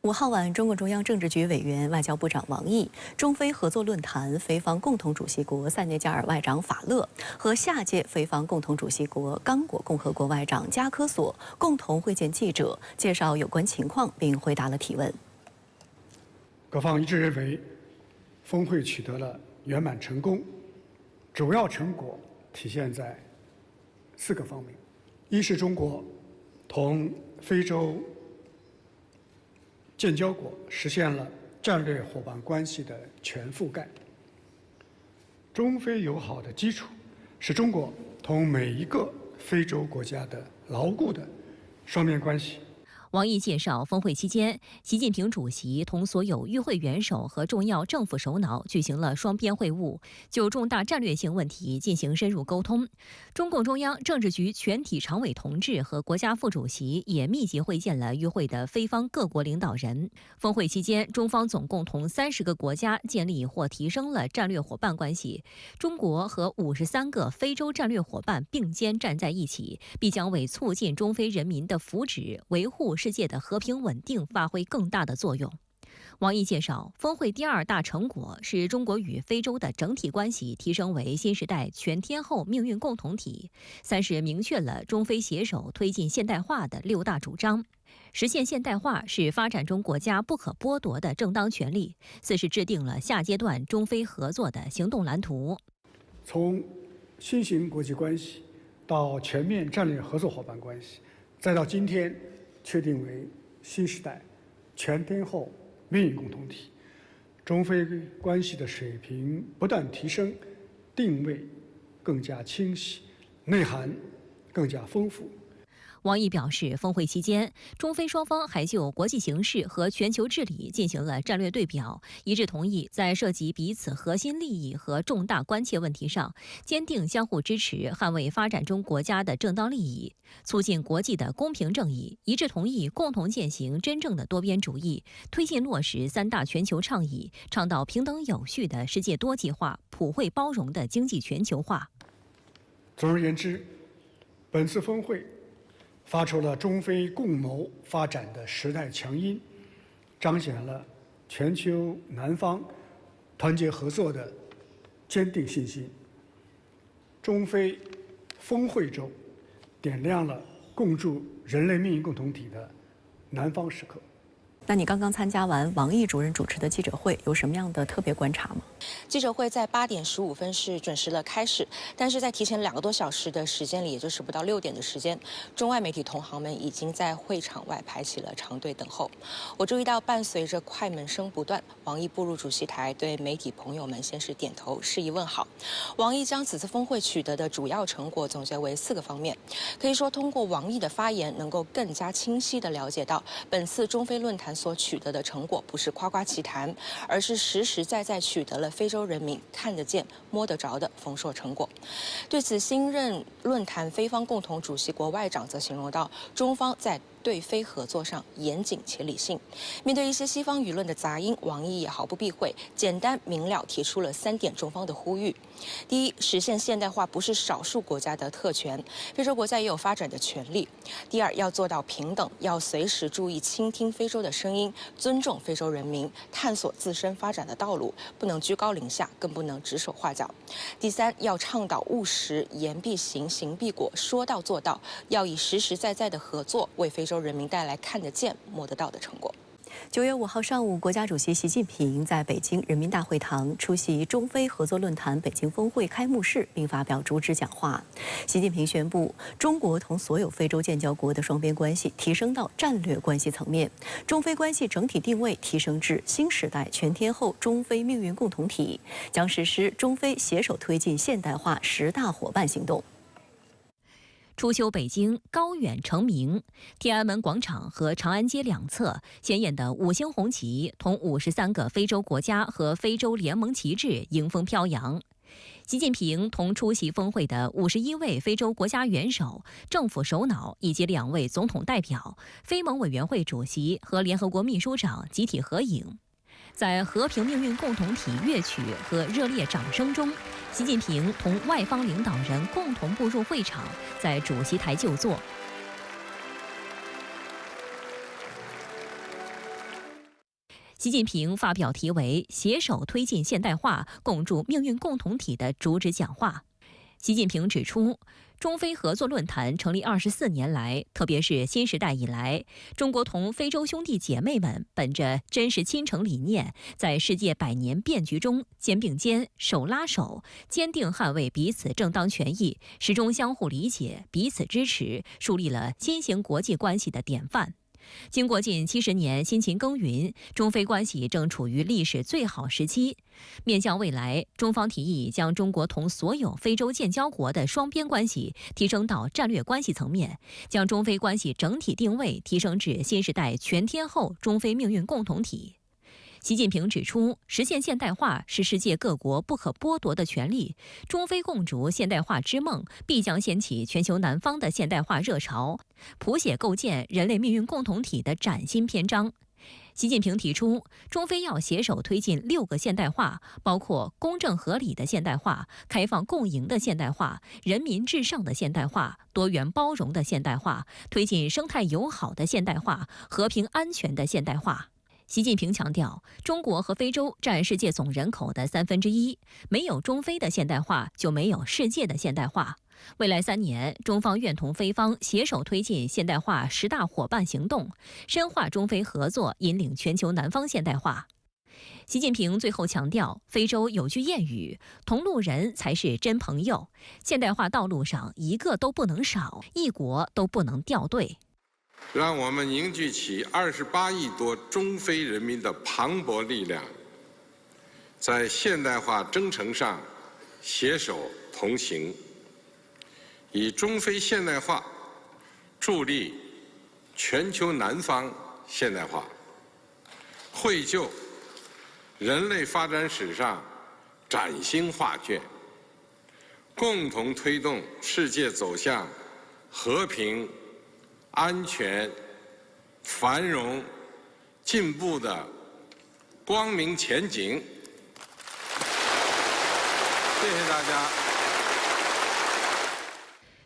5号晚，中共中央政治局委员、外交部长王毅、中非合作论坛非方共同主席国塞内加尔外长法勒和下届非方共同主席国刚果共和国外长加科索共同会见记者，介绍有关情况，并回答了提问。各方一致认为，峰会取得了圆满成功，主要成果体现在4个方面：一是中国同非洲建交国实现了战略伙伴关系的全覆盖。中非友好的基础是中国同每一个非洲国家的牢固的双边关系。王毅介绍，峰会期间，习近平主席同所有与会元首和重要政府首脑举行了双边会晤，就重大战略性问题进行深入沟通。中共中央政治局全体常委同志和国家副主席也密集会见了与会的非方各国领导人。峰会期间，中方总共同30个国家建立或提升了战略伙伴关系。中国和53个非洲战略伙伴并肩站在一起，必将为促进中非人民的福祉、维护世界的和平稳定发挥更大的作用。王毅介绍，峰会第2大成果是中国与非洲的整体关系提升为新时代全天候命运共同体。3是明确了中非携手推进现代化的6大主张。实现现代化是发展中国家不可剥夺的正当权利。4是制定了下阶段中非合作的行动蓝图。从新型国际关系到全面战略合作伙伴关系，再到今天确定为新时代全天候命运共同体，中非关系的水平不断提升，定位更加清晰，内涵更加丰富。王毅表示，峰会期间，中非双方还就国际形势和全球治理进行了战略对表，一致同意在涉及彼此核心利益和重大关切问题上，坚定相互支持，捍卫发展中国家的正当利益，促进国际的公平正义。一致同意共同践行真正的多边主义，推进落实3大全球倡议，倡导平等有序的世界多极化、普惠包容的经济全球化。总而言之，本次峰会发出了中非共谋发展的时代强音，彰显了全球南方团结合作的坚定信心。中非峰会周点亮了共筑人类命运共同体的南方时刻。那你刚刚参加完王毅主任主持的记者会，有什么样的特别观察吗？记者会在8点15分是准时了开始，但是在提前2个多小时的时间里，也就是不到6点的时间，中外媒体同行们已经在会场外排起了长队等候。我注意到，伴随着快门声不断，王毅步入主席台，对媒体朋友们先是点头示意问好。王毅将此次峰会取得的主要成果总结为4个方面，可以说通过王毅的发言，能够更加清晰地了解到本次中非论坛所取得的成果不是夸夸其谈，而是实实在在取得了非洲人民看得见、摸得着的丰硕成果。对此，新任论坛非方共同主席国外长则形容到，中方在对非合作上严谨且理性。面对一些西方舆论的杂音，王毅也毫不避讳，简单明了提出了3点中方的呼吁：第一，实现现代化不是少数国家的特权，非洲国家也有发展的权利；第二，要做到平等，要随时注意倾听非洲的声音，尊重非洲人民，探索自身发展的道路，不能居高临下，更不能指手画脚；第三，要倡导务实，言必行，行必果，说到做到，要以实实在在的合作为非洲人民带来看得见、摸得到的成果。9月5号上午，国家主席习近平在北京人民大会堂出席中非合作论坛北京峰会开幕式，并发表主旨讲话。习近平宣布，中国同所有非洲建交国的双边关系提升到战略关系层面，中非关系整体定位提升至新时代全天候中非命运共同体，将实施中非携手推进现代化10大伙伴行动。初秋北京，高远成名，天安门广场和长安街两侧显眼的5星红旗同53个非洲国家和非洲联盟旗帜迎风飘扬。习近平同出席峰会的51位非洲国家元首、政府首脑以及2位总统代表、非盟委员会主席和联合国秘书长集体合影。在和平命运共同体乐曲和热烈掌声中，习近平同外方领导人共同步入会场，在主席台就座。习近平发表题为“携手推进现代化，共筑命运共同体”的主旨讲话。习近平指出，中非合作论坛成立24年来，特别是新时代以来，中国同非洲兄弟姐妹们本着真实亲诚理念，在世界百年变局中肩并肩、手拉手，坚定捍卫彼此正当权益，始终相互理解、彼此支持，树立了新型国际关系的典范。经过近70年辛勤耕耘，中非关系正处于历史最好时期。面向未来，中方提议将中国同所有非洲建交国的双边关系提升到战略关系层面，将中非关系整体定位提升至新时代全天候中非命运共同体。习近平指出，实现现代化是世界各国不可剥夺的权利，中非共筑现代化之梦必将掀起全球南方的现代化热潮，谱写构建人类命运共同体的崭新篇章。习近平提出，中非要携手推进6个现代化，包括公正合理的现代化、开放共赢的现代化、人民至上的现代化、多元包容的现代化，推进生态友好的现代化、和平安全的现代化。习近平强调，中国和非洲占世界总人口的1/3，没有中非的现代化，就没有世界的现代化。未来3年，中方愿同非方携手推进现代化10大伙伴行动，深化中非合作，引领全球南方现代化。习近平最后强调，非洲有句谚语：“同路人才是真朋友”，现代化道路上一个都不能少，一国都不能掉队。让我们凝聚起28亿多中非人民的磅礴力量，在现代化征程上携手同行，以中非现代化助力全球南方现代化，绘就人类发展史上崭新画卷，共同推动世界走向和平、安全、繁荣、进步的光明前景。谢谢大家。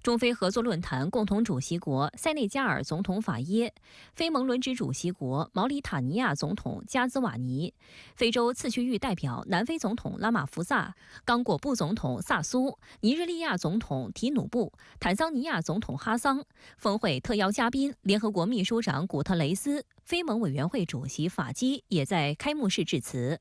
中非合作论坛共同主席国塞内加尔总统法耶，非盟轮值主席国毛里塔尼亚总统加兹瓦尼，非洲次区域代表南非总统拉马福萨、刚果布总统萨苏、尼日利亚总统提努布、坦桑尼亚总统哈桑。峰会特邀嘉宾联合国秘书长古特雷斯、非盟委员会主席法基也在开幕式致辞。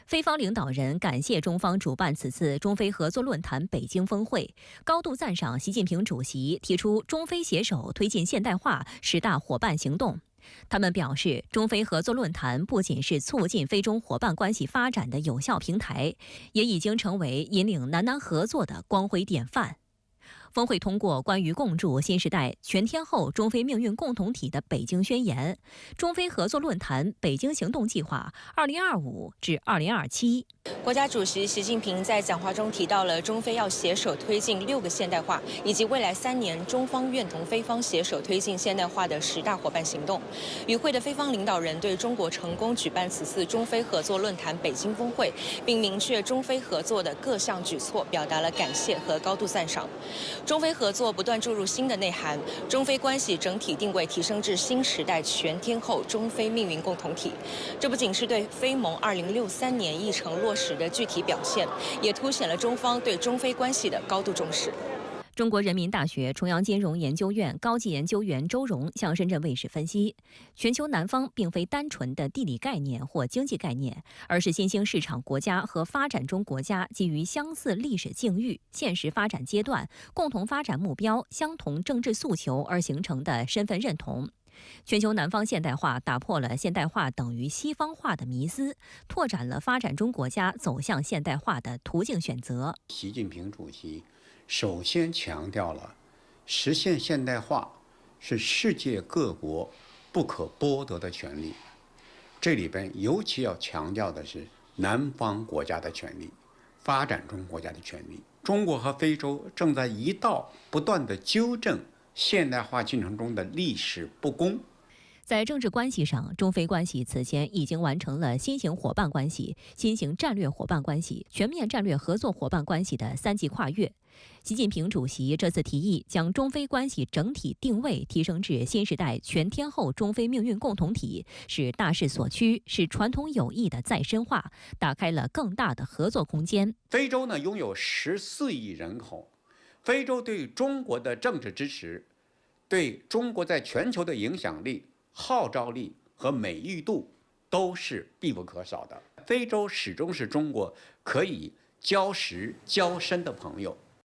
非方领导人感谢中方主办此次中非合作论坛北京峰会，高度赞赏习近平主席提出中非携手推进现代化10大伙伴行动。他们表示，中非合作论坛不仅是促进非中伙伴关系发展的有效平台，也已经成为引领南南合作的光辉典范。峰会通过关于共筑新时代全天候中非命运共同体的北京宣言、中非合作论坛北京行动计划2025至2027。国家主席习近平在讲话中提到了中非要携手推进6个现代化，以及未来3年中方愿同非方携手推进现代化的10大伙伴行动。与会的非方领导人对中国成功举办此次中非合作论坛北京峰会，并明确中非合作的各项举措，表达了感谢和高度赞赏。中非合作不断注入新的内涵，中非关系整体定位提升至新时代全天候中非命运共同体。这不仅是对非盟2063年议程落实的具体表现，也凸显了中方对中非关系的高度重视。中国人民大学重阳金融研究院高级研究员周荣向深圳卫视分析，全球南方并非单纯的地理概念或经济概念，而是新兴市场国家和发展中国家基于相似历史境遇、现实发展阶段、共同发展目标、相同政治诉求而形成的身份认同。全球南方现代化打破了现代化等于西方化的迷思，拓展了发展中国家走向现代化的途径选择。习近平主席首先强调了实现现代化是世界各国不可剥夺的权利，这里边尤其要强调的是南方国家的权利、发展中国家的权利。中国和非洲正在一道不断的纠正现代化进程中的历史不公。在政治关系上，中非关系此前已经完成了新型伙伴关系、新型战略伙伴关系、全面战略合作伙伴关系的3级跨越。习近平主席这次提议将中非关系整体定位提升至新时代全天候中非命运共同体，是大势所趋，是传统友谊的再深化，打开了更大的合作空间。非洲呢拥有14亿人口，非洲对中国的政治支持，对中国在全球的影响力、号召力和美誉度都是必不可少的。非洲始终是中国可以交识交深的朋友。